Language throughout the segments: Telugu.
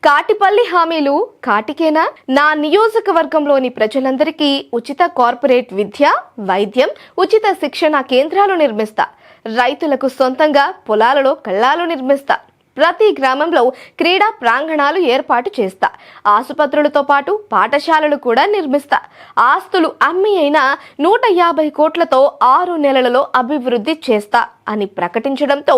కాటిపల్లి హామీలు కాటికేనా? నా నియోజకవర్గంలోని ప్రజలందరికీ ఉచిత కార్పొరేట్ విద్య, వైద్యం, ఉచిత శిక్షణ కేంద్రాలు నిర్మిస్తా. రైతులకు సొంతంగా పొలాలలో కళ్ళాలు నిర్మిస్తా. ప్రతి గ్రామంలో క్రీడా ప్రాంగణాలు ఏర్పాటు చేస్తా. ఆసుపత్రులతో పాటు పాఠశాలలు కూడా నిర్మిస్తా. ఆస్తులు అమ్మి అయినా 150 కోట్లతో 6 నెలలలో అభివృద్ధి చేస్తా అని ప్రకటించడంతో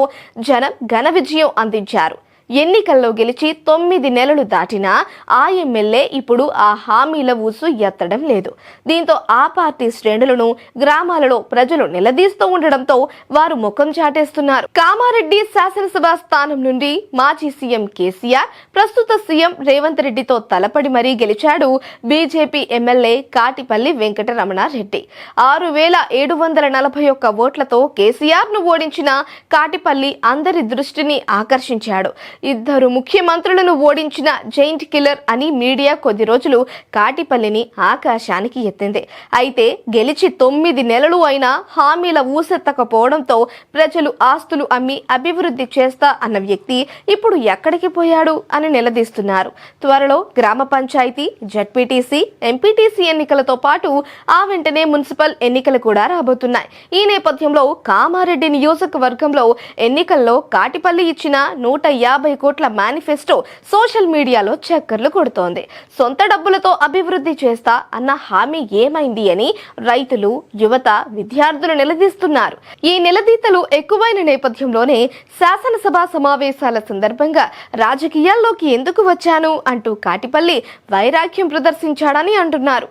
జనం ఘన విజయం అందించారు. ఎన్నికల్లో గెలిచి 9 నెలలు దాటినా ఆ ఎమ్మెల్యే ఇప్పుడు ఆ హామీల ఊసు ఎత్తడం లేదు. దీంతో ఆ పార్టీ శ్రేణులను గ్రామాలలో ప్రజలు నిలదీస్తూ ఉండడంతో వారు ముఖం చాటేస్తున్నారు. కామారెడ్డి శాసనసభ స్థానం నుండి మాజీ సీఎం కేసీఆర్ ప్రస్తుత సీఎం రేవంత్ రెడ్డితో తలపడి మరీ గెలిచాడు బీజేపీ ఎమ్మెల్యే కాటిపల్లి వెంకటరమణారెడ్డి. 6,741 ఓట్లతో కేసీఆర్ ను ఓడించిన కాటిపల్లి అందరి దృష్టిని ఆకర్షించాడు. ఇద్దరు ముఖ్యమంత్రులను ఓడించిన జైంట్ కిల్లర్ అని మీడియా కొద్ది రోజులు కాటిపల్లిని ఆకాశానికి ఎత్తింది. అయితే గెలిచి 9 నెలలు అయినా హామీల ఊసెత్తకపోవడంతో ప్రజలు ఆస్తులు అమ్మి అభివృద్ధి చేస్తా అన్న వ్యక్తి ఇప్పుడు ఎక్కడికి పోయాడు అని నిలదీస్తున్నారు. త్వరలో గ్రామ పంచాయతీ, జడ్పీటీసీ, ఎంపీటీసీ ఎన్నికలతో పాటు ఆ వెంటనే మున్సిపల్ ఎన్నికలు కూడా రాబోతున్నాయి. ఈ నేపథ్యంలో కామారెడ్డి నియోజకవర్గంలో ఎన్నికల్లో కాటిపల్లి ఇచ్చిన 150 కోట్ల మేనిఫెస్టో సోషల్ మీడియాలో చక్కర్లు కొడుతోంది. సొంత డబ్బులతో అభివృద్ధి చేస్తా అన్న హామీ ఏమైంది అని రైతులు, యువత, విద్యార్థులు నిలదీస్తున్నారు. ఈ నిలదీతలు ఎక్కువైన నేపథ్యంలోనే శాసనసభ సమావేశాల సందర్భంగా రాజకీయాల్లోకి ఎందుకు వచ్చాను అంటూ కాటిపల్లి వైరాగ్యం ప్రదర్శించాడని అంటున్నారు.